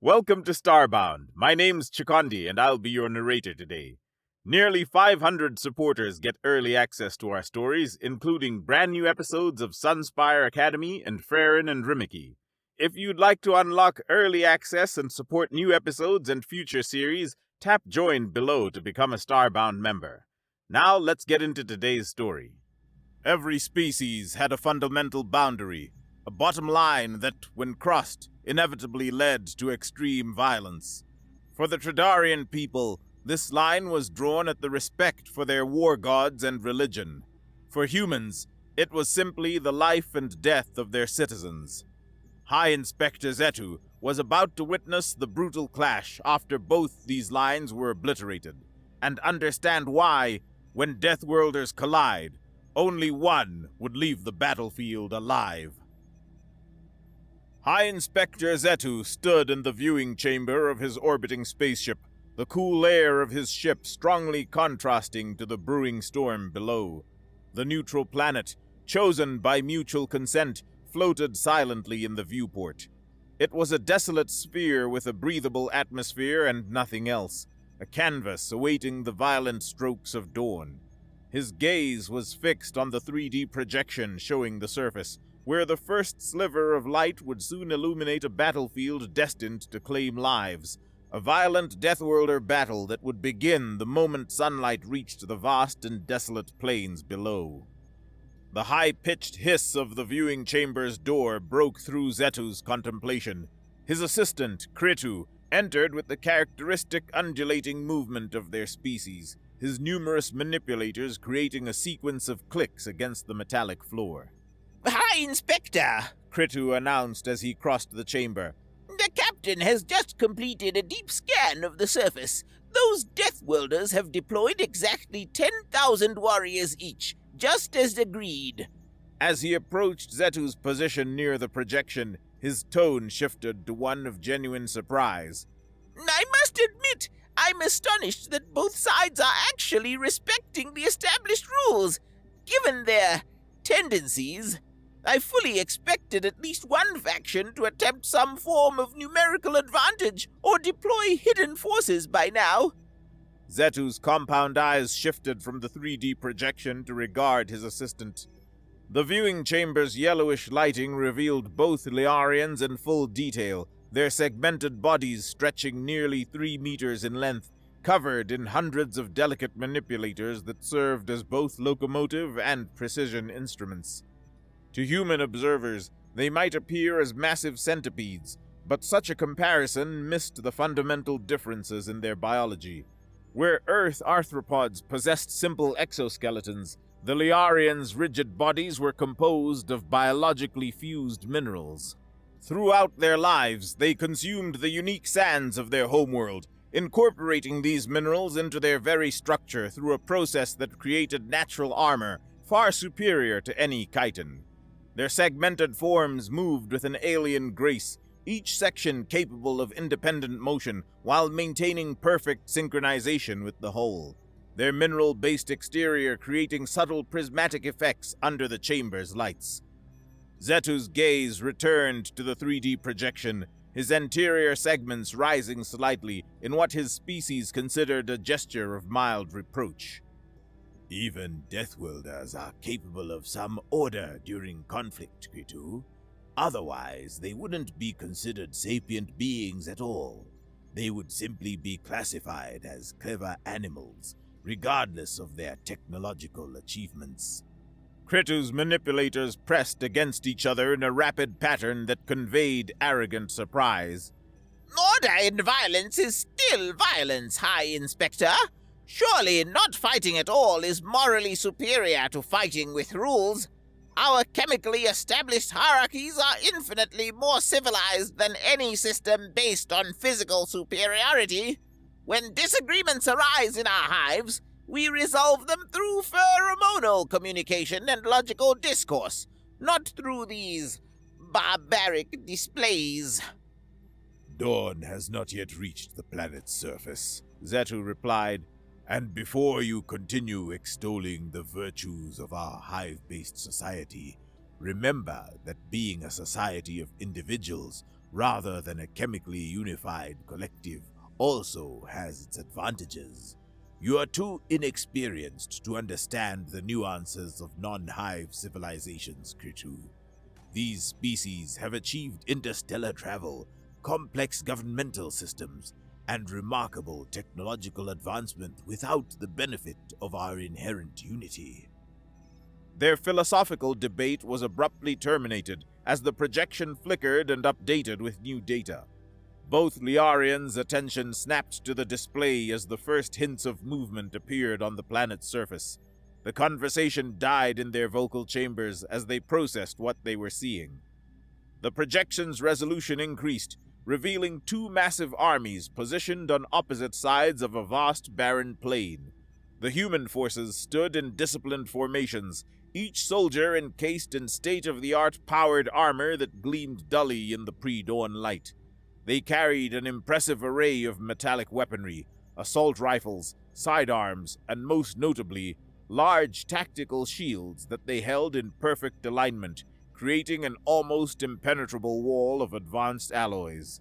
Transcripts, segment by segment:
Welcome to Starbound. My name's Chikondi, and I'll be your narrator today. Nearly 500 supporters get early access to our stories, including brand new episodes of Sunspire Academy and Farron and Rimiki. If you'd like to unlock early access and support new episodes and future series, tap Join below to become a Starbound member. Now let's get into today's story. Every species had a fundamental boundary, a bottom line that, when crossed, inevitably led to extreme violence. For the Tridarian people, this line was drawn at the respect for their war gods and religion. For humans, it was simply the life and death of their citizens. High Inspector Zetu was about to witness the brutal clash after both these lines were obliterated, and understand why, when Deathworlders collide, only one would leave the battlefield alive. High Inspector Zetu stood in the viewing chamber of his orbiting spaceship, the cool air of his ship strongly contrasting to the brewing storm below. The neutral planet, chosen by mutual consent, floated silently in the viewport. It was a desolate sphere with a breathable atmosphere and nothing else, a canvas awaiting the violent strokes of dawn. His gaze was fixed on the 3D projection showing the surface, where the first sliver of light would soon illuminate a battlefield destined to claim lives, a violent Deathworlder battle that would begin the moment sunlight reached the vast and desolate plains below. The high-pitched hiss of the viewing chamber's door broke through Zetu's contemplation. His assistant, Kritu, entered with the characteristic undulating movement of their species, his numerous manipulators creating a sequence of clicks against the metallic floor. "Hi, Inspector," Kritu announced as he crossed the chamber. "The captain has just completed a deep scan of the surface. Those Deathworlders have deployed exactly 10,000 warriors each, just as agreed." As he approached Zetu's position near the projection, his tone shifted to one of genuine surprise. "I must admit, I'm astonished that both sides are actually respecting the established rules. Given their tendencies, I fully expected at least one faction to attempt some form of numerical advantage or deploy hidden forces by now." Zetu's compound eyes shifted from the 3D projection to regard his assistant. The viewing chamber's yellowish lighting revealed both Liarians in full detail, their segmented bodies stretching nearly 3 meters in length, covered in hundreds of delicate manipulators that served as both locomotive and precision instruments. To human observers, they might appear as massive centipedes, but such a comparison missed the fundamental differences in their biology. Where Earth arthropods possessed simple exoskeletons, the Liarians' rigid bodies were composed of biologically fused minerals. Throughout their lives, they consumed the unique sands of their homeworld, incorporating these minerals into their very structure through a process that created natural armor far superior to any chitin. Their segmented forms moved with an alien grace, each section capable of independent motion while maintaining perfect synchronization with the whole, their mineral-based exterior creating subtle prismatic effects under the chamber's lights. Zetu's gaze returned to the 3D projection, his anterior segments rising slightly in what his species considered a gesture of mild reproach. "Even Deathworlders are capable of some order during conflict, Kritu. Otherwise, they wouldn't be considered sapient beings at all. They would simply be classified as clever animals, regardless of their technological achievements." Kritu's manipulators pressed against each other in a rapid pattern that conveyed arrogant surprise. "Order in violence is still violence, High Inspector. Surely not fighting at all is morally superior to fighting with rules. Our chemically established hierarchies are infinitely more civilized than any system based on physical superiority. When disagreements arise in our hives, we resolve them through pheromonal communication and logical discourse, not through these barbaric displays." "Dawn has not yet reached the planet's surface," Zetu replied, "and before you continue extolling the virtues of our hive-based society, remember that being a society of individuals, rather than a chemically unified collective, also has its advantages. You are too inexperienced to understand the nuances of non-hive civilizations, Kritu. These species have achieved interstellar travel, complex governmental systems, and remarkable technological advancement without the benefit of our inherent unity. Their philosophical debate was abruptly terminated as the projection flickered and updated with new data. Both Liarians' attention snapped to the display as the first hints of movement appeared on the planet's surface. The conversation died in their vocal chambers as they processed what they were seeing. The projection's resolution increased, revealing two massive armies positioned on opposite sides of a vast barren plain. The human forces stood in disciplined formations, each soldier encased in state-of-the-art powered armor that gleamed dully in the pre-dawn light. They carried an impressive array of metallic weaponry, assault rifles, sidearms, and most notably, large tactical shields that they held in perfect alignment, creating an almost impenetrable wall of advanced alloys.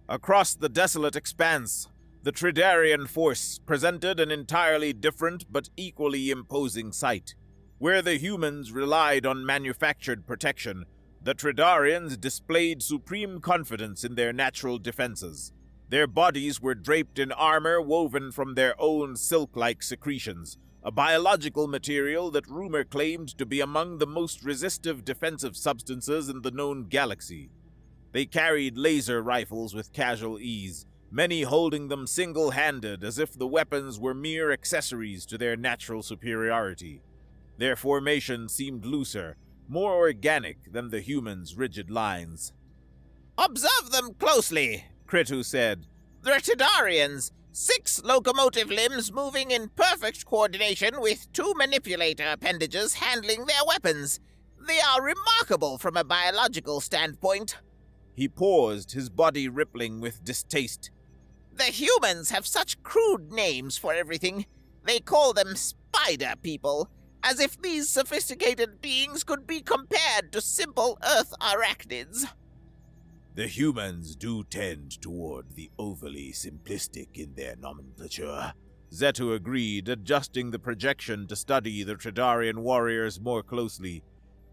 Across the desolate expanse, the Tridarian force presented an entirely different but equally imposing sight. Where the humans relied on manufactured protection, the Tridarians displayed supreme confidence in their natural defenses. Their bodies were draped in armor woven from their own silk-like secretions, a biological material that rumor claimed to be among the most resistive defensive substances in the known galaxy. They carried laser rifles with casual ease, many holding them single-handed as if the weapons were mere accessories to their natural superiority. Their formation seemed looser, more organic than the humans' rigid lines. "Observe them closely," Kritu said. "They're Tidarians, 6 locomotive limbs moving in perfect coordination with 2 manipulator appendages handling their weapons. They are remarkable from a biological standpoint." He paused, his body rippling with distaste. "The humans have such crude names for everything. They call them spider people, as if these sophisticated beings could be compared to simple Earth arachnids." The humans do tend toward the overly simplistic in their nomenclature, Zetu agreed, adjusting the projection to study the Tridarian warriors more closely.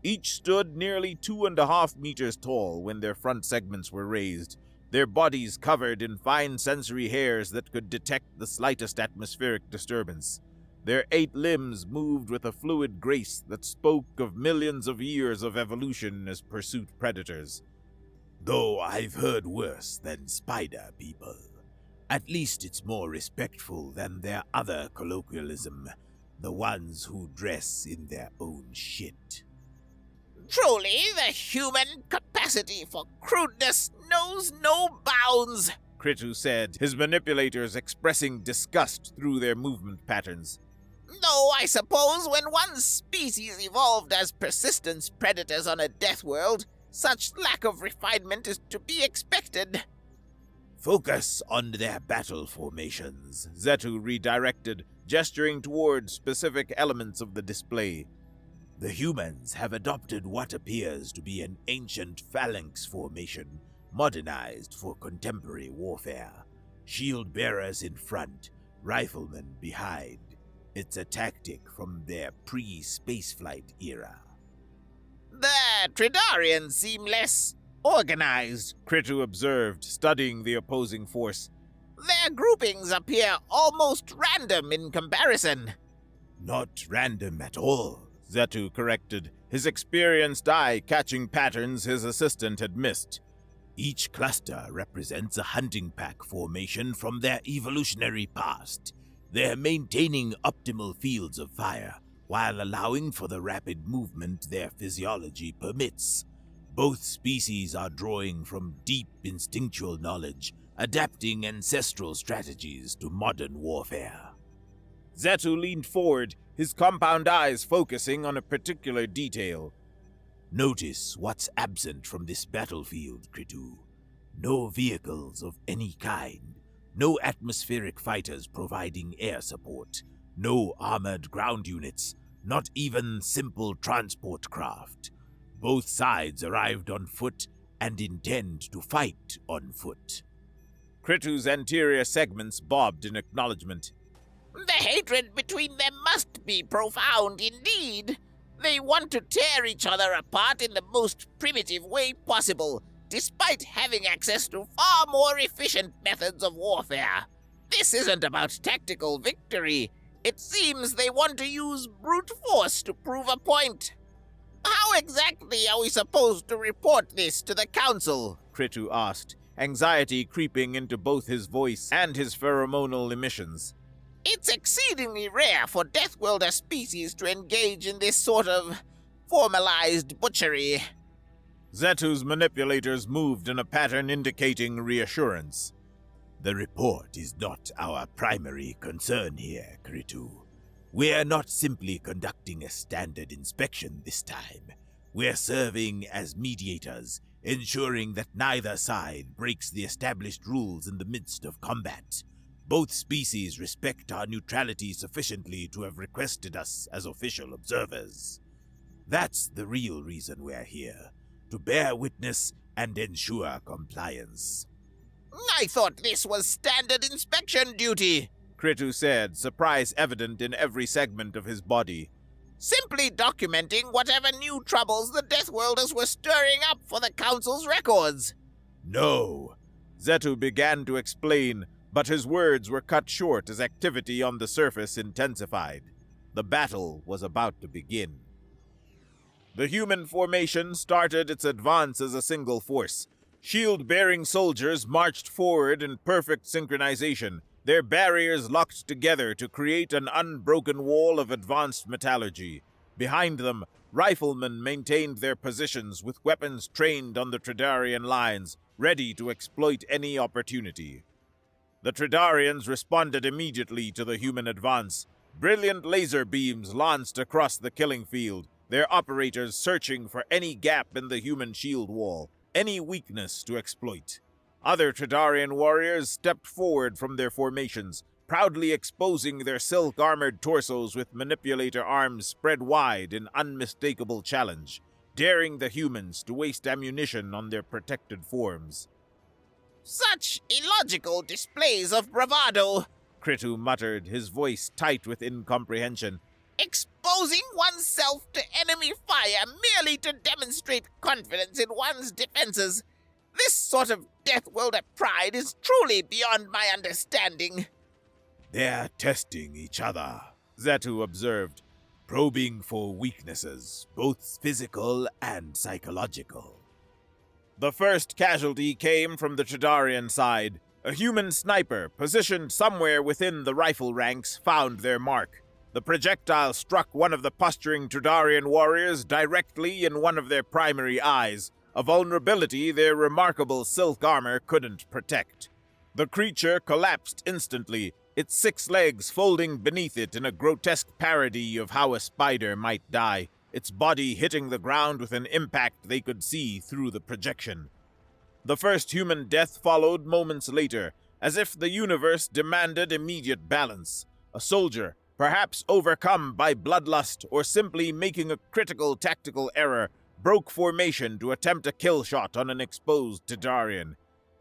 Each stood nearly 2.5 meters tall when their front segments were raised, their bodies covered in fine sensory hairs that could detect the slightest atmospheric disturbance. Their 8 limbs moved with a fluid grace that spoke of millions of years of evolution as pursuit predators. though I've heard worse than spider people. At least it's more respectful than their other colloquialism, the ones who dress in their own shit. "Truly, the human capacity for crudeness knows no bounds," Kritu said, his manipulators expressing disgust through their movement patterns. "Though I suppose when one species evolved as persistence predators on a Deathworld, such lack of refinement is to be expected." Focus on their battle formations. Zetu redirected, gesturing toward specific elements of the display. The humans have adopted what appears to be an ancient phalanx formation, modernized for contemporary warfare. Shield bearers in front, riflemen behind. It's a tactic from their pre-spaceflight era. "The Tridarians seem less organized," Kritu observed, studying the opposing force. "Their groupings appear almost random in comparison." Not random at all, Zetu corrected, his experienced eye catching patterns his assistant had missed. Each cluster represents a hunting pack formation from their evolutionary past. They're maintaining optimal fields of fire, while allowing for the rapid movement their physiology permits. Both species are drawing from deep instinctual knowledge, adapting ancestral strategies to modern warfare. Zetu leaned forward, his compound eyes focusing on a particular detail. Notice what's absent from this battlefield, Kritu. No vehicles of any kind. No atmospheric fighters providing air support. No armored ground units. Not even simple transport craft. Both sides arrived on foot and intend to fight on foot. Kritu's anterior segments bobbed in acknowledgement. The hatred between them must be profound indeed. They want to tear each other apart in the most primitive way possible, despite having access to far more efficient methods of warfare. This isn't about tactical victory. It seems they want to use brute force to prove a point. How exactly are we supposed to report this to the Council? Kritu asked, anxiety creeping into both his voice and his pheromonal emissions. It's exceedingly rare for Deathworld species to engage in this sort of formalized butchery. Zetu's manipulators moved in a pattern indicating reassurance. The report is not our primary concern here, Kritu. We're not simply conducting a standard inspection this time. We're serving as mediators, ensuring that neither side breaks the established rules in the midst of combat. Both species respect our neutrality sufficiently to have requested us as official observers. That's the real reason we're here, to bear witness and ensure compliance. I thought this was standard inspection duty, Kritu said, surprise evident in every segment of his body. Simply documenting whatever new troubles the Deathworlders were stirring up for the Council's records. No. Zetu began to explain, but his words were cut short as activity on the surface intensified. The battle was about to begin. The human formation started its advance as a single force. Shield-bearing soldiers marched forward in perfect synchronization, their barriers locked together to create an unbroken wall of advanced metallurgy. Behind them, riflemen maintained their positions with weapons trained on the Tridarian lines, ready to exploit any opportunity. The Tridarians responded immediately to the human advance. Brilliant laser beams lanced across the killing field, their operators searching for any gap in the human shield wall, any weakness to exploit. Other Tridarian warriors stepped forward from their formations, proudly exposing their silk-armored torsos with manipulator arms spread wide in unmistakable challenge, daring the humans to waste ammunition on their protected forms. Such illogical displays of bravado, Kritu muttered, his voice tight with incomprehension. Exposing oneself to enemy fire merely to demonstrate confidence in one's defenses. This sort of Deathworld pride is truly beyond my understanding. They're testing each other, Zetu observed. probing for weaknesses, both physical and psychological. The first casualty came from the Tridarian side. A human sniper, positioned somewhere within the rifle ranks, found their mark. The projectile struck one of the posturing Tridarian warriors directly in one of their primary eyes, a vulnerability their remarkable silk armor couldn't protect. The creature collapsed instantly, its 6 legs folding beneath it in a grotesque parody of how a spider might die, its body hitting the ground with an impact they could see through the projection. The first human death followed moments later, as if the universe demanded immediate balance. A soldier, perhaps overcome by bloodlust or simply making a critical tactical error, broke formation to attempt a kill shot on an exposed Tridarian.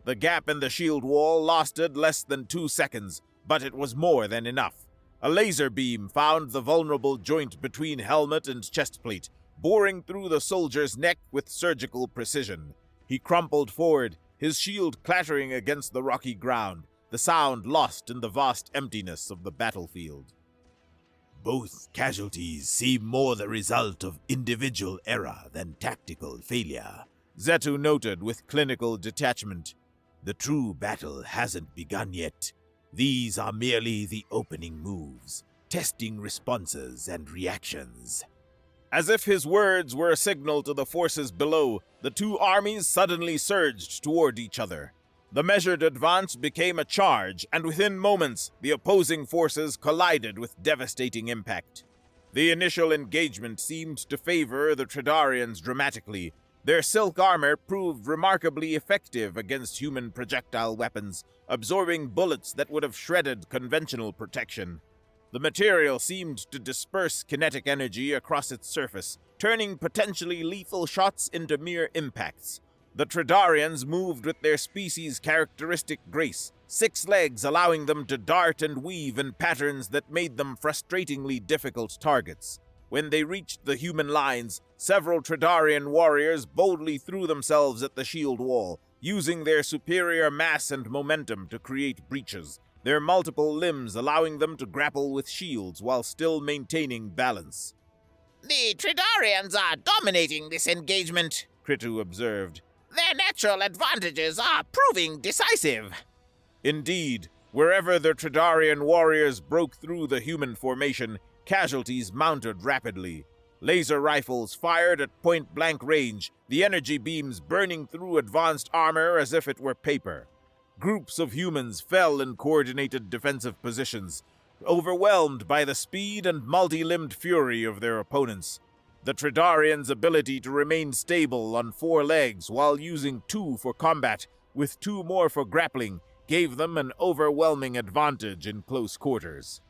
The gap in the shield wall lasted less than 2 seconds, but it was more than enough. A laser beam found the vulnerable joint between helmet and chestplate, boring through the soldier's neck with surgical precision. He crumpled forward, his shield clattering against the rocky ground, the sound lost in the vast emptiness of the battlefield. Both casualties seem more the result of individual error than tactical failure, Zetu noted with clinical detachment. The true battle hasn't begun yet. These are merely the opening moves, testing responses and reactions. As if his words were a signal to the forces below, the 2 armies suddenly surged toward each other. The measured advance became a charge, and within moments, the opposing forces collided with devastating impact. The initial engagement seemed to favor the Tridarians dramatically. Their silk armor proved remarkably effective against human projectile weapons, absorbing bullets that would have shredded conventional protection. The material seemed to disperse kinetic energy across its surface, turning potentially lethal shots into mere impacts. The Tridarians moved with their species' characteristic grace, 6 legs allowing them to dart and weave in patterns that made them frustratingly difficult targets. When they reached the human lines, several Tridarian warriors boldly threw themselves at the shield wall, using their superior mass and momentum to create breaches, their multiple limbs allowing them to grapple with shields while still maintaining balance. The Tridarians are dominating this engagement, Kritu observed. Their natural advantages are proving decisive. Indeed, wherever the Tridarian warriors broke through the human formation, casualties mounted rapidly. Laser rifles fired at point-blank range, the energy beams burning through advanced armor as if it were paper. Groups of humans fell in coordinated defensive positions, overwhelmed by the speed and multi-limbed fury of their opponents. The Tridarians' ability to remain stable on 4 legs while using 2 for combat, with 2 more for grappling, gave them an overwhelming advantage in close quarters.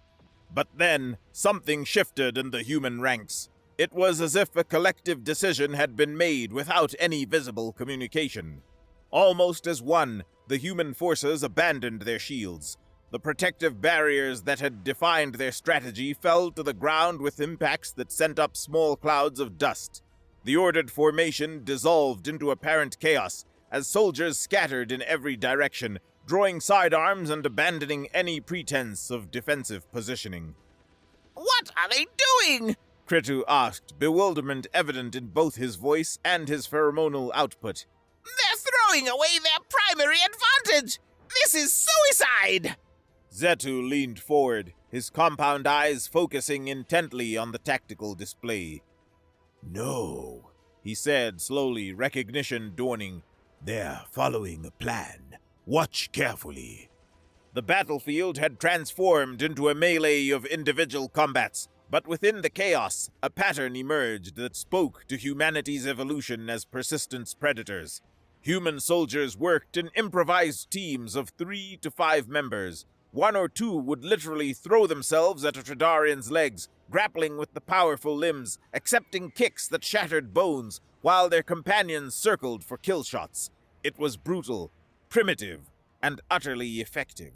But then, something shifted in the human ranks. It was as if a collective decision had been made without any visible communication. Almost as one, the human forces abandoned their shields. The protective barriers that had defined their strategy fell to the ground with impacts that sent up small clouds of dust. The ordered formation dissolved into apparent chaos as soldiers scattered in every direction, drawing sidearms and abandoning any pretense of defensive positioning. What are they doing? Kritu asked, bewilderment evident in both his voice and his pheromonal output. They're throwing away their primary advantage! This is suicide! Zetu leaned forward, his compound eyes focusing intently on the tactical display. No, He said slowly, recognition dawning. they're following a plan. Watch carefully. The battlefield had transformed into a melee of individual combats, but within the chaos, a pattern emerged that spoke to humanity's evolution as persistent predators. Human soldiers worked in improvised teams of 3 to 5 members. 1 or 2 would literally throw themselves at a Tridarian's legs, grappling with the powerful limbs, accepting kicks that shattered bones, while their companions circled for kill shots. It was brutal, primitive, and utterly effective.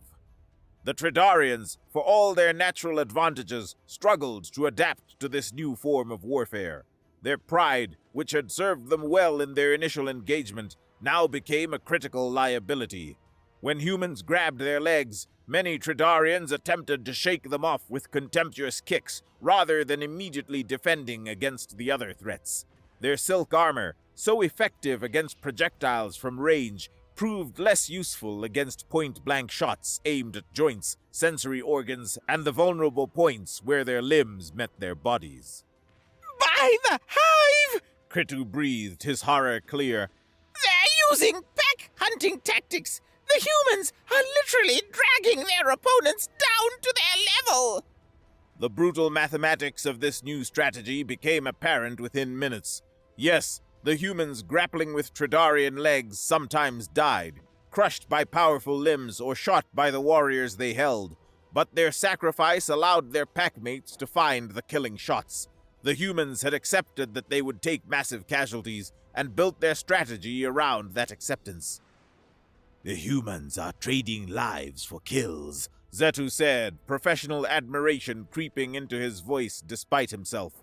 The Tridarians, for all their natural advantages, struggled to adapt to this new form of warfare. Their pride, which had served them well in their initial engagement, now became a critical liability. When humans grabbed their legs, many Tridarians attempted to shake them off with contemptuous kicks, rather than immediately defending against the other threats. Their silk armor, so effective against projectiles from range, proved less useful against point-blank shots aimed at joints, sensory organs, and the vulnerable points where their limbs met their bodies. By the hive! Kritu breathed, his horror clear. They're using pack hunting tactics! The humans are literally dragging their opponents down to their level! The brutal mathematics of this new strategy became apparent within minutes. Yes, the humans grappling with Tridarian legs sometimes died, crushed by powerful limbs or shot by the warriors they held, but their sacrifice allowed their packmates to find the killing shots. The humans had accepted that they would take massive casualties and built their strategy around that acceptance. The humans are trading lives for kills, Zetu said, professional admiration creeping into his voice despite himself.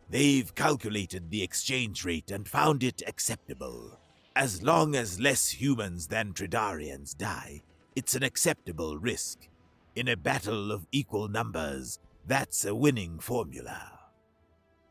They've calculated the exchange rate and found it acceptable. As long as less humans than Tridarians die, it's an acceptable risk. In a battle of equal numbers, that's a winning formula.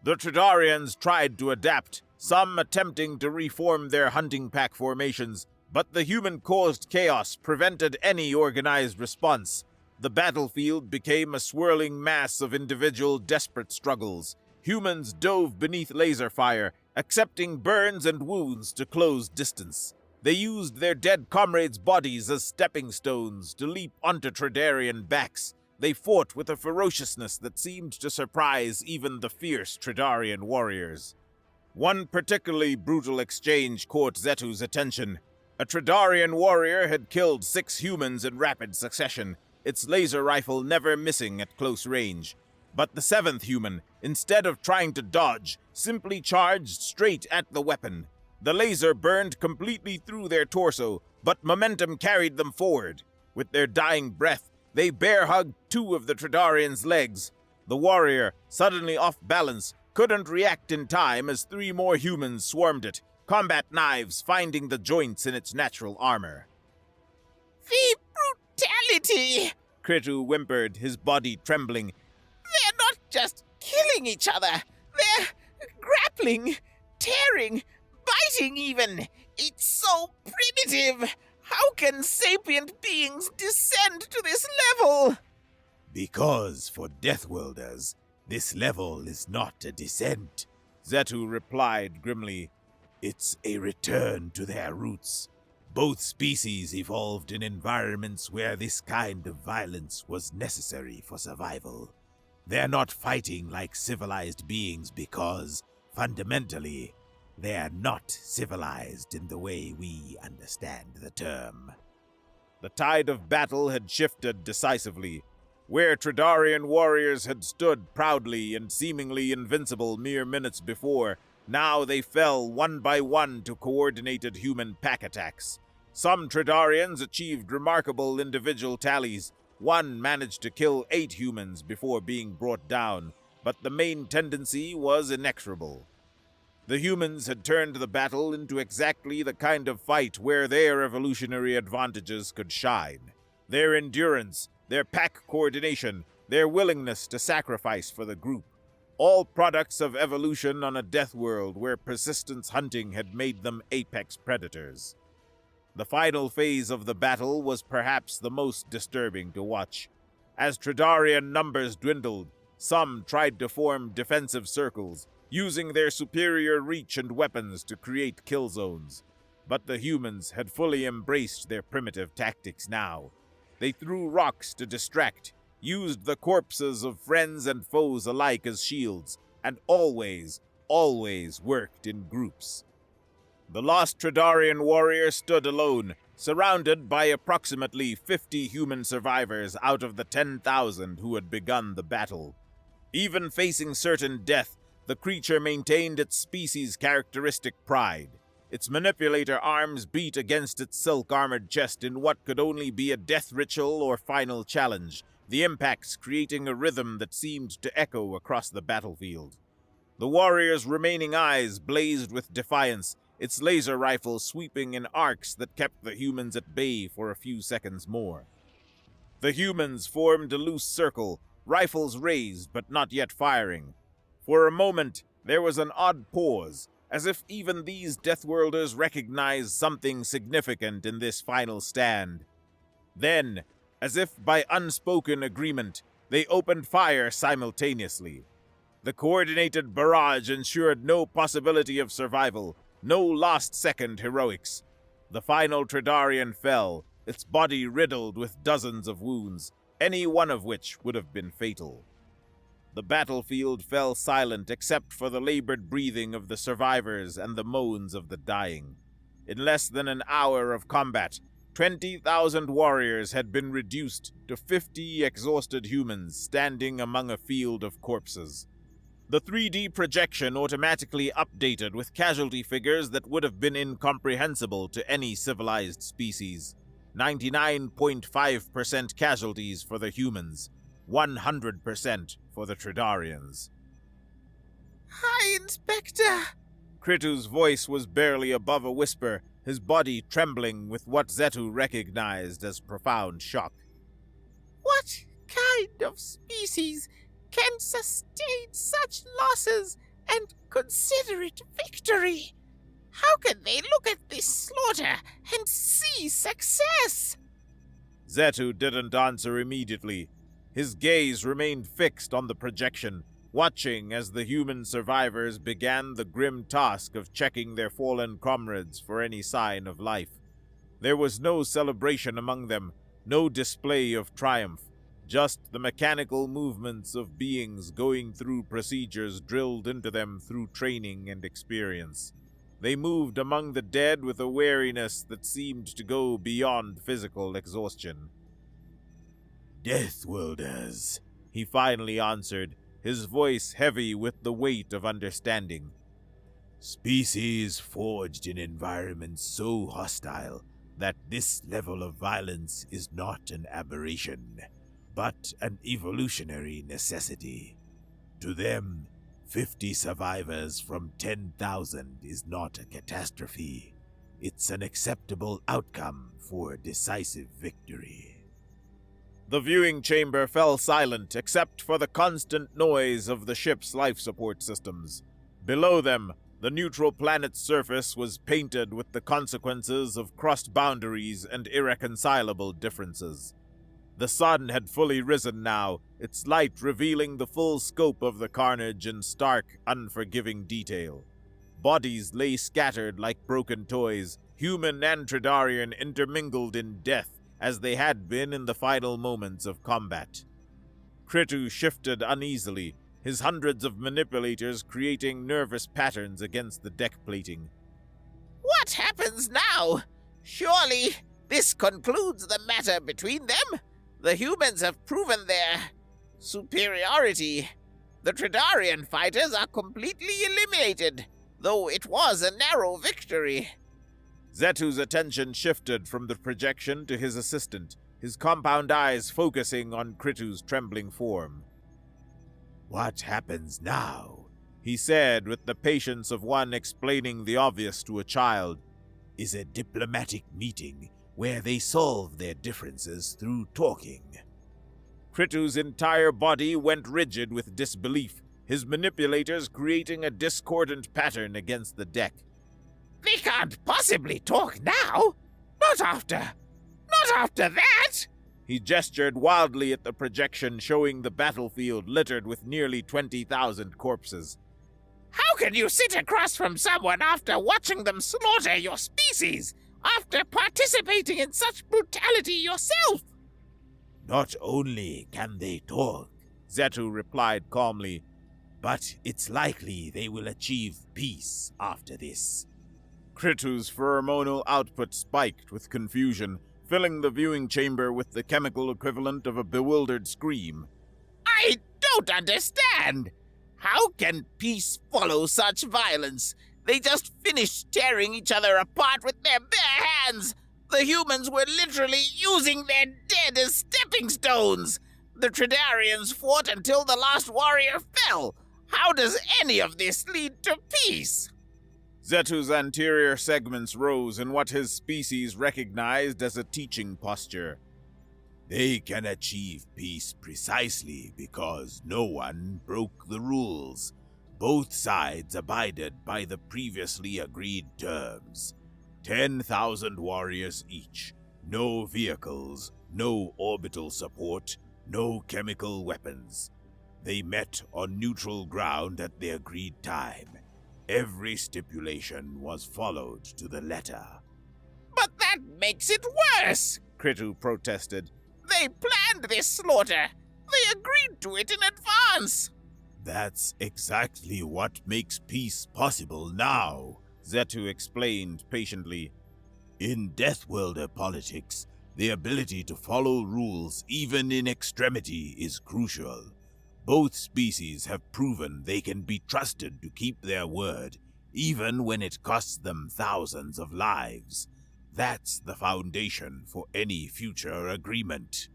The Tridarians tried to adapt, some attempting to reform their hunting pack formations, but the human-caused chaos prevented any organized response. The battlefield became a swirling mass of individual desperate struggles. Humans dove beneath laser fire, accepting burns and wounds to close distance. They used their dead comrades' bodies as stepping stones to leap onto Tridarian backs. They fought with a ferociousness that seemed to surprise even the fierce Tridarian warriors. One particularly brutal exchange caught Zetu's attention. A Tridarian warrior had killed 6 humans in rapid succession, its laser rifle never missing at close range. But the 7th human, instead of trying to dodge, simply charged straight at the weapon. The laser burned completely through their torso, but momentum carried them forward. With their dying breath, they bear-hugged two of the Tridarian's legs. The warrior, suddenly off balance, couldn't react in time as three more humans swarmed it, combat knives finding the joints in its natural armor. The brutality! Kritu whimpered, his body trembling. They're not just killing each other. They're grappling, tearing, biting even. It's so primitive. How can sapient beings descend to this level? Because for Deathworlders, this level is not a descent, Zetu replied grimly. it's a return to their roots. Both species evolved in environments where this kind of violence was necessary for survival. They're not fighting like civilized beings because, fundamentally, they're not civilized in the way we understand the term. The tide of battle had shifted decisively. Where Tridarian warriors had stood proudly and seemingly invincible mere minutes before, now they fell one by one to coordinated human pack attacks. Some Tridarians achieved remarkable individual tallies. One managed to kill 8 humans before being brought down, but the main tendency was inexorable. The humans had turned the battle into exactly the kind of fight where their evolutionary advantages could shine. Their endurance, their pack coordination, their willingness to sacrifice for the group. All products of evolution on a death world where persistence hunting had made them apex predators. The final phase of the battle was perhaps the most disturbing to watch. As Tridarian numbers dwindled, some tried to form defensive circles, using their superior reach and weapons to create kill zones. But the humans had fully embraced their primitive tactics now. They threw rocks to distract, used the corpses of friends and foes alike as shields, and always worked in groups. The lost Tridarian warrior stood alone, surrounded by approximately 50 human survivors out of the 10,000 who had begun the battle. Even facing certain death, the creature maintained its species' characteristic pride. Its manipulator arms beat against its silk-armored chest in what could only be a death ritual or final challenge, the impacts creating a rhythm that seemed to echo across the battlefield. The warrior's remaining eyes blazed with defiance, its laser rifle sweeping in arcs that kept the humans at bay for a few seconds more. The humans formed a loose circle, rifles raised but not yet firing. For a moment, there was an odd pause, as if even these Deathworlders recognized something significant in this final stand. Then, as if by unspoken agreement, they opened fire simultaneously. The coordinated barrage ensured no possibility of survival, no last-second heroics. The final Tridarian fell, its body riddled with dozens of wounds, any one of which would have been fatal. The battlefield fell silent except for the labored breathing of the survivors and the moans of the dying. In less than an hour of combat, 20,000 warriors had been reduced to 50 exhausted humans standing among a field of corpses. The 3D projection automatically updated with casualty figures that would have been incomprehensible to any civilized species. 99.5% casualties for the humans, 100% for the Tridarians. Hi, Inspector! Kritu's voice was barely above a whisper, his body trembling with what Zetu recognized as profound shock. What kind of species can sustain such losses and consider it victory? How can they look at this slaughter and see success? Zetu didn't answer immediately. His gaze remained fixed on the projection, watching as the human survivors began the grim task of checking their fallen comrades for any sign of life. There was no celebration among them, no display of triumph, just the mechanical movements of beings going through procedures drilled into them through training and experience. They moved among the dead with a wariness that seemed to go beyond physical exhaustion. Deathworlders, he finally answered, his voice heavy with the weight of understanding. Species forged in environments so hostile that this level of violence is not an aberration, but an evolutionary necessity. To them, 50 survivors from 10,000 is not a catastrophe. It's an acceptable outcome for decisive victory. The viewing chamber fell silent except for the constant noise of the ship's life support systems. Below them, the neutral planet's surface was painted with the consequences of crossed boundaries and irreconcilable differences. The sun had fully risen now, its light revealing the full scope of the carnage in stark, unforgiving detail. Bodies lay scattered like broken toys, human and Tridarian intermingled in death as they had been in the final moments of combat. Kritu shifted uneasily, his hundreds of manipulators creating nervous patterns against the deck plating. What happens now? Surely this concludes the matter between them? The humans have proven their superiority. The Tridarian fighters are completely eliminated, though it was a narrow victory. Zetu's attention shifted from the projection to his assistant, his compound eyes focusing on Kritu's trembling form. What happens now, he said with the patience of one explaining the obvious to a child, is a diplomatic meeting where they solve their differences through talking. Kritu's entire body went rigid with disbelief, his manipulators creating a discordant pattern against the deck. They can't possibly talk now! Not after that! He gestured wildly at the projection showing the battlefield littered with nearly 20,000 corpses. How can you sit across from someone after watching them slaughter your species? After participating in such brutality yourself? Not only can they talk, Zetu replied calmly, but it's likely they will achieve peace after this. Kritu's pheromonal output spiked with confusion, filling the viewing chamber with the chemical equivalent of a bewildered scream. I don't understand! How can peace follow such violence? They just finished tearing each other apart with their bare hands! The humans were literally using their dead as stepping stones! The Tridarians fought until the last warrior fell! How does any of this lead to peace? Zetu's anterior segments rose in what his species recognized as a teaching posture. They can achieve peace precisely because no one broke the rules. Both sides abided by the previously agreed terms. 10,000 warriors each, no vehicles, no orbital support, no chemical weapons. They met on neutral ground at the agreed time. Every stipulation was followed to the letter. But that makes it worse, Kritu protested. They planned this slaughter. They agreed to it in advance. That's exactly what makes peace possible now, Zetu explained patiently. In Deathworlder politics, the ability to follow rules even in extremity is crucial. Both species have proven they can be trusted to keep their word, even when it costs them thousands of lives. That's the foundation for any future agreement.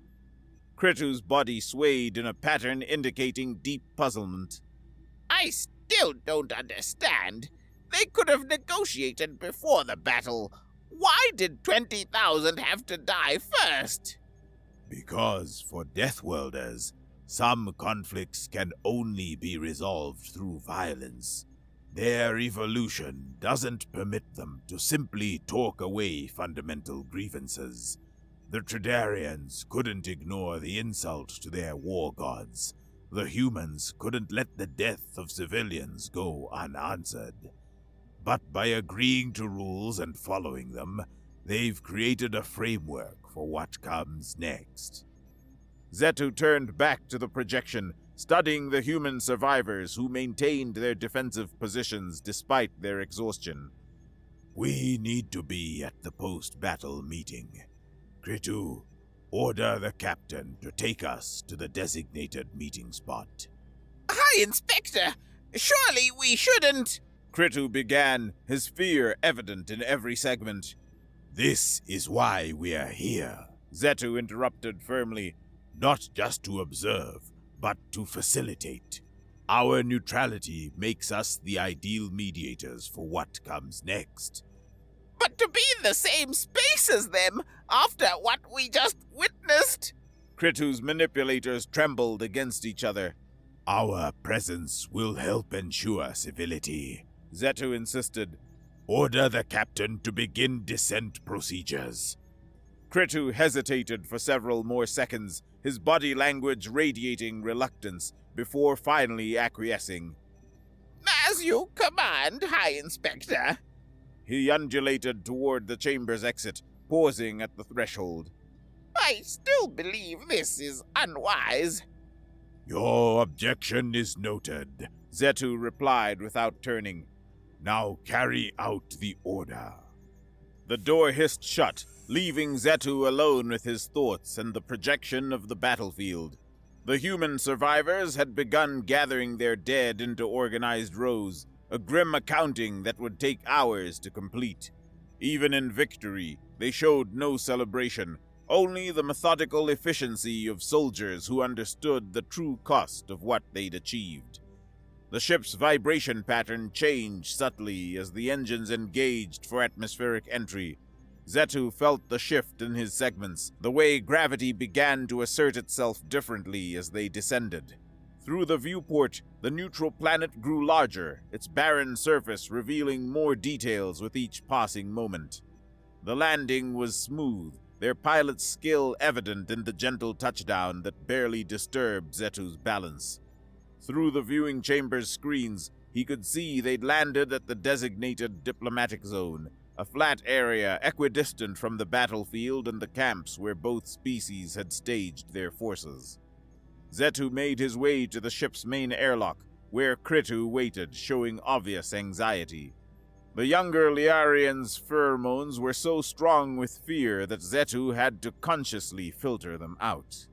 Kritu's body swayed in a pattern indicating deep puzzlement. I still don't understand. They could have negotiated before the battle. Why did 20,000 have to die first? Because for Deathworlders, some conflicts can only be resolved through violence. Their evolution doesn't permit them to simply talk away fundamental grievances. The Tridarians couldn't ignore the insult to their war gods. The humans couldn't let the death of civilians go unanswered. But by agreeing to rules and following them, they've created a framework for what comes next. Zetu turned back to the projection, studying the human survivors who maintained their defensive positions despite their exhaustion. We need to be at the post-battle meeting. Kritu, order the captain to take us to the designated meeting spot. Hi, Inspector! Surely we shouldn't... Kritu began, his fear evident in every segment. This is why we are here. Zetu interrupted firmly. Not just to observe, but to facilitate. Our neutrality makes us the ideal mediators for what comes next. But to be in the same space as them after what we just witnessed? Kritu's manipulators trembled against each other. Our presence will help ensure civility, Zetu insisted. Order the captain to begin descent procedures. Kritu hesitated for several more seconds, his body language radiating reluctance, before finally acquiescing. As you command, High Inspector. He undulated toward the chamber's exit, pausing at the threshold. I still believe this is unwise. Your objection is noted, Zetu replied without turning. Now carry out the order. The door hissed shut, leaving Zetu alone with his thoughts and the projection of the battlefield. The human survivors had begun gathering their dead into organized rows, a grim accounting that would take hours to complete. Even in victory, they showed no celebration, only the methodical efficiency of soldiers who understood the true cost of what they'd achieved. The ship's vibration pattern changed subtly as the engines engaged for atmospheric entry. Zetu felt the shift in his segments, the way gravity began to assert itself differently as they descended. Through the viewport, the neutral planet grew larger, its barren surface revealing more details with each passing moment. The landing was smooth, their pilot's skill evident in the gentle touchdown that barely disturbed Zetu's balance. Through the viewing chamber's screens, he could see they'd landed at the designated diplomatic zone, a flat area equidistant from the battlefield and the camps where both species had staged their forces. Zetu made his way to the ship's main airlock, where Kritu waited, showing obvious anxiety. The younger Liarian's pheromones were so strong with fear that Zetu had to consciously filter them out.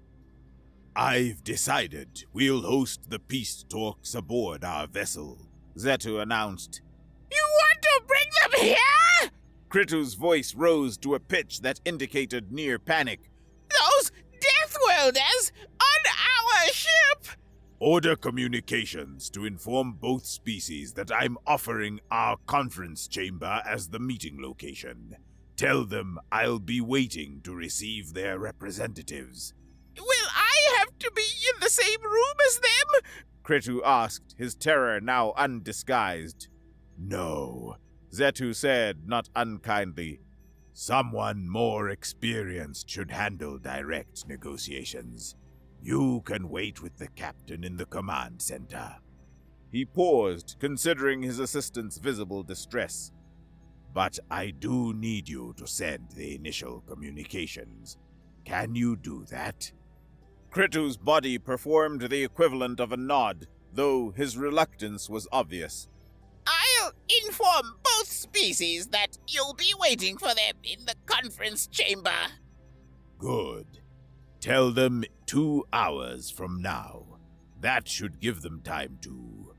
I've decided we'll host the peace talks aboard our vessel, Zetu announced. You want to bring them here? Kritu's voice rose to a pitch that indicated near panic. Those Deathworlders on our ship! Order communications to inform both species that I'm offering our conference chamber as the meeting location. Tell them I'll be waiting to receive their representatives. Will I have to be in the same room as them? Kritu asked, his terror now undisguised. No, Zetu said, not unkindly. Someone more experienced should handle direct negotiations. You can wait with the captain in the command center. He paused, considering his assistant's visible distress. But I do need you to send the initial communications. Can you do that? Kritu's body performed the equivalent of a nod, though his reluctance was obvious. I'll inform both species that you'll be waiting for them in the conference chamber. Good. Tell them 2 hours from now. That should give them time to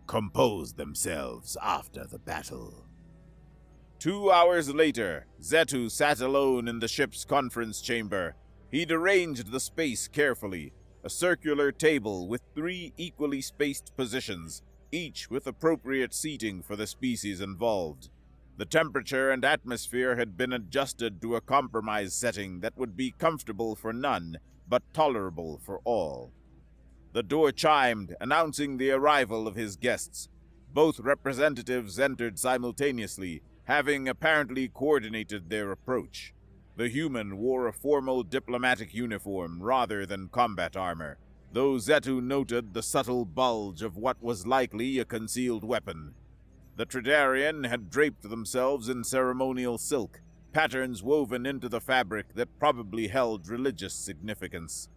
compose themselves after the battle. 2 hours later, Zetu sat alone in the ship's conference chamber. He'd arranged the space carefully, a circular table with 3 equally spaced positions, each with appropriate seating for the species involved. The temperature and atmosphere had been adjusted to a compromise setting that would be comfortable for none, but tolerable for all. The door chimed, announcing the arrival of his guests. Both representatives entered simultaneously, having apparently coordinated their approach. The human wore a formal diplomatic uniform rather than combat armor, though Zetu noted the subtle bulge of what was likely a concealed weapon. The Tridarian had draped themselves in ceremonial silk, patterns woven into the fabric that probably held religious significance.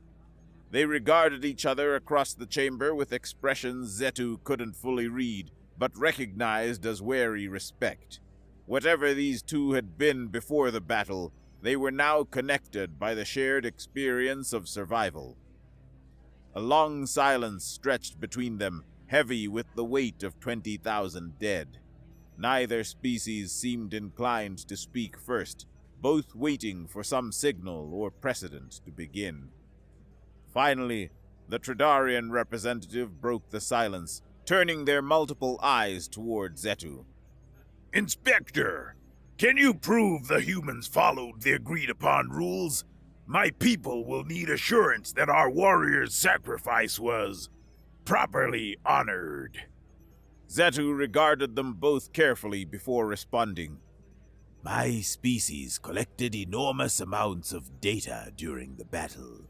They regarded each other across the chamber with expressions Zetu couldn't fully read, but recognized as wary respect. Whatever these two had been before the battle, they were now connected by the shared experience of survival. A long silence stretched between them, heavy with the weight of 20,000 dead. Neither species seemed inclined to speak first, both waiting for some signal or precedent to begin. Finally, the Tridarian representative broke the silence, turning their multiple eyes toward Zetu. Inspector, can you prove the humans followed the agreed-upon rules? My people will need assurance that our warrior's sacrifice was properly honored. Zetu regarded them both carefully before responding. My species collected enormous amounts of data during the battle.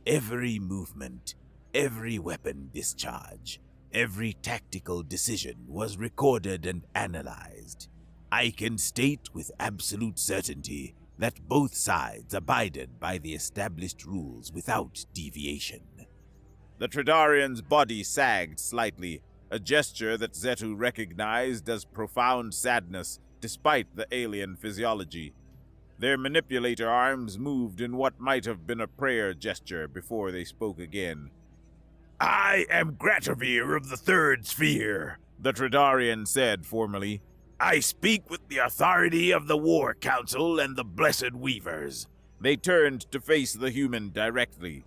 Every movement, every weapon discharge, every tactical decision was recorded and analyzed. I can state with absolute certainty that both sides abided by the established rules without deviation. The Tridarian's body sagged slightly, a gesture that Zetu recognized as profound sadness despite the alien physiology. Their manipulator arms moved in what might have been a prayer gesture before they spoke again. I am Gratavir of the Third Sphere, the Tridarian said formally. I speak with the authority of the War Council and the Blessed Weavers. They turned to face the human directly.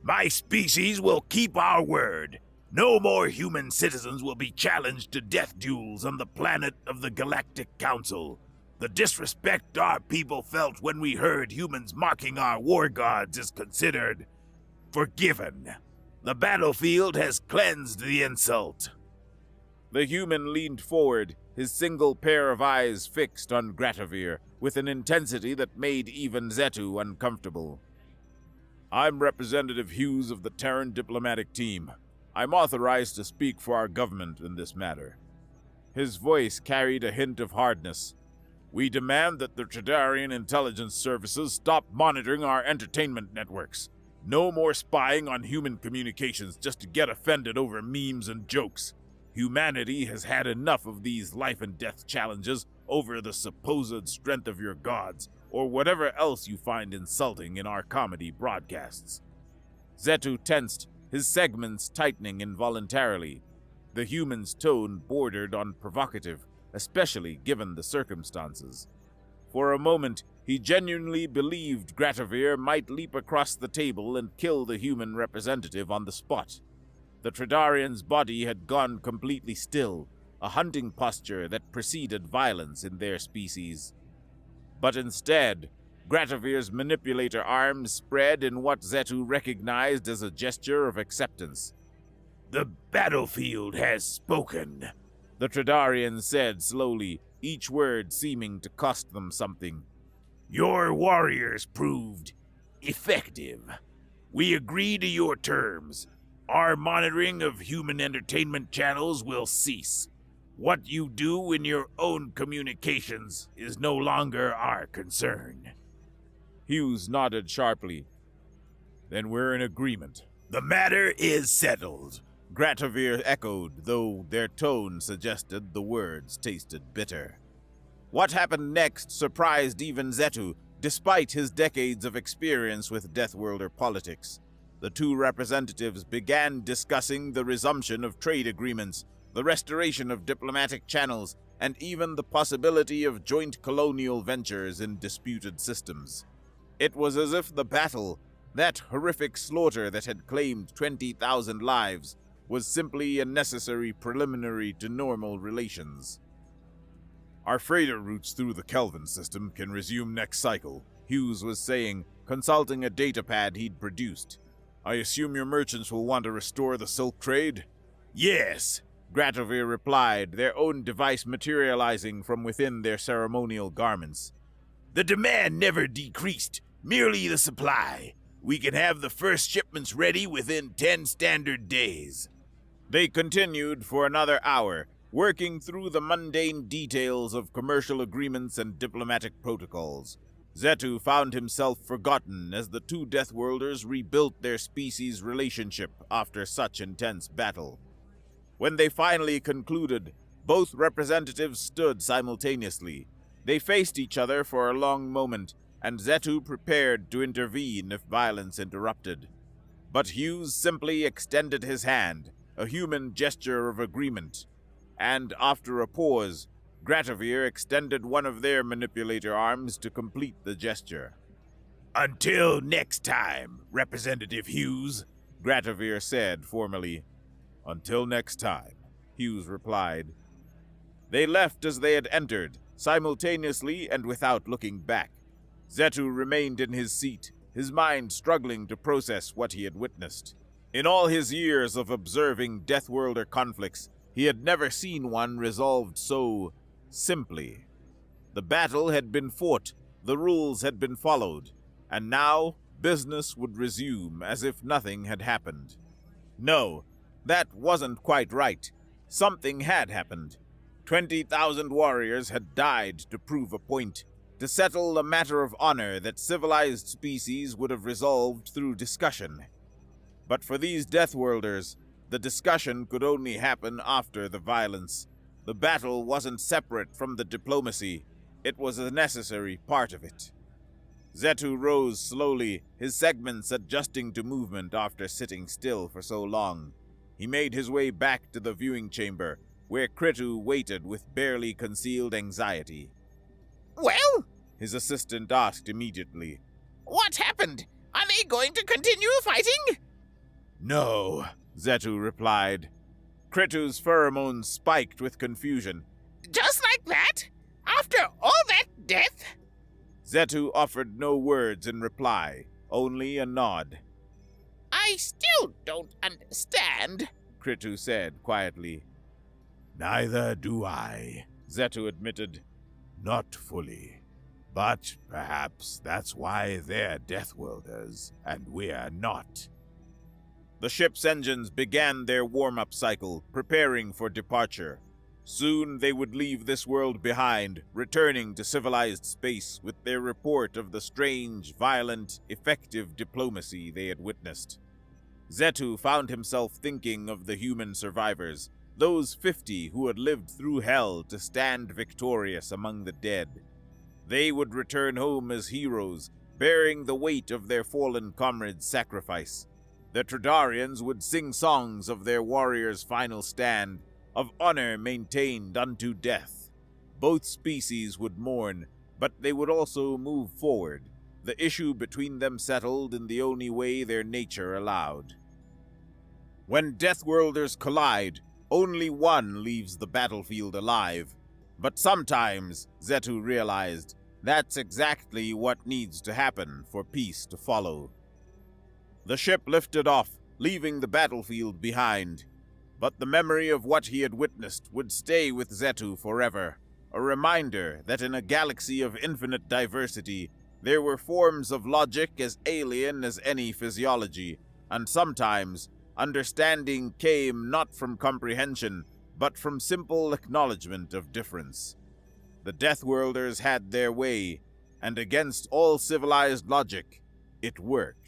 My species will keep our word. No more human citizens will be challenged to death duels on the planet of the Galactic Council. The disrespect our people felt when we heard humans mocking our war gods is considered forgiven. The battlefield has cleansed the insult. The human leaned forward, his single pair of eyes fixed on Gratavir with an intensity that made even Zetu uncomfortable. I'm Representative Hughes of the Terran diplomatic team. I'm authorized to speak for our government in this matter. His voice carried a hint of hardness. We demand that the Tridarian intelligence services stop monitoring our entertainment networks. No more spying on human communications just to get offended over memes and jokes. Humanity has had enough of these life and death challenges over the supposed strength of your gods, or whatever else you find insulting in our comedy broadcasts. Zetu tensed, his segments tightening involuntarily. The human's tone bordered on provocative, especially given the circumstances. For a moment, he genuinely believed Gratavir might leap across the table and kill the human representative on the spot. The Tridarian's body had gone completely still, a hunting posture that preceded violence in their species. But instead, Gratavir's manipulator arms spread in what Zetu recognized as a gesture of acceptance. The battlefield has spoken, the Tridarian said slowly, each word seeming to cost them something. Your warriors proved effective. We agree to your terms. Our monitoring of human entertainment channels will cease. What you do in your own communications is no longer our concern. Hughes nodded sharply. Then we're in agreement. The matter is settled, Gratavir echoed, though their tone suggested the words tasted bitter. What happened next surprised even Zetu, despite his decades of experience with Deathworlder politics. The two representatives began discussing the resumption of trade agreements, the restoration of diplomatic channels, and even the possibility of joint colonial ventures in disputed systems. It was as if the battle, that horrific slaughter that had claimed 20,000 lives, was simply a necessary preliminary to normal relations. Our freighter routes through the Kelvin system can resume next cycle, Hughes was saying, consulting a datapad he'd produced. I assume your merchants will want to restore the silk trade? Yes, Gratavir replied, their own device materializing from within their ceremonial garments. The demand never decreased, merely the supply. We can have the first shipments ready within 10 standard days. They continued for another hour, working through the mundane details of commercial agreements and diplomatic protocols. Zetu found himself forgotten as the two Deathworlders rebuilt their species' relationship after such intense battle. When they finally concluded, both representatives stood simultaneously. They faced each other for a long moment, and Zetu prepared to intervene if violence interrupted. But Hughes simply extended his hand, a human gesture of agreement, and after a pause, Gratavir extended one of their manipulator arms to complete the gesture. Until next time, Representative Hughes, Gratavir said formally. Until next time, Hughes replied. They left as they had entered, simultaneously and without looking back. Zetu remained in his seat, his mind struggling to process what he had witnessed. In all his years of observing Deathworlder conflicts, he had never seen one resolved so simply. The battle had been fought, the rules had been followed, and now business would resume as if nothing had happened. No, that wasn't quite right. Something had happened. 20,000 warriors had died to prove a point, to settle a matter of honor that civilized species would have resolved through discussion. But for these Deathworlders, the discussion could only happen after the violence. The battle wasn't separate from the diplomacy. It was a necessary part of it. Zetu rose slowly, his segments adjusting to movement after sitting still for so long. He made his way back to the viewing chamber, where Kritu waited with barely concealed anxiety. Well? His assistant asked immediately. What happened? Are they going to continue fighting? No, Zetu replied. Kritu's pheromones spiked with confusion. Just like that? After all that death? Zetu offered no words in reply, only a nod. I still don't understand, Kritu said quietly. Neither do I, Zetu admitted. not fully. But perhaps that's why they're Deathworlders and we're not. The ship's engines began their warm-up cycle, preparing for departure. Soon they would leave this world behind, returning to civilized space with their report of the strange, violent, effective diplomacy they had witnessed. Zetu found himself thinking of the human survivors, those 50 who had lived through hell to stand victorious among the dead. They would return home as heroes, bearing the weight of their fallen comrades' sacrifice. The Tridarians would sing songs of their warriors' final stand, of honor maintained unto death. Both species would mourn, but they would also move forward, the issue between them settled in the only way their nature allowed. When Deathworlders collide, only one leaves the battlefield alive. But sometimes, Zetu realized, that's exactly what needs to happen for peace to follow. The ship lifted off, leaving the battlefield behind. But the memory of what he had witnessed would stay with Zetu forever, a reminder that in a galaxy of infinite diversity, there were forms of logic as alien as any physiology, and sometimes understanding came not from comprehension, but from simple acknowledgement of difference. The Deathworlders had their way, and against all civilized logic, it worked.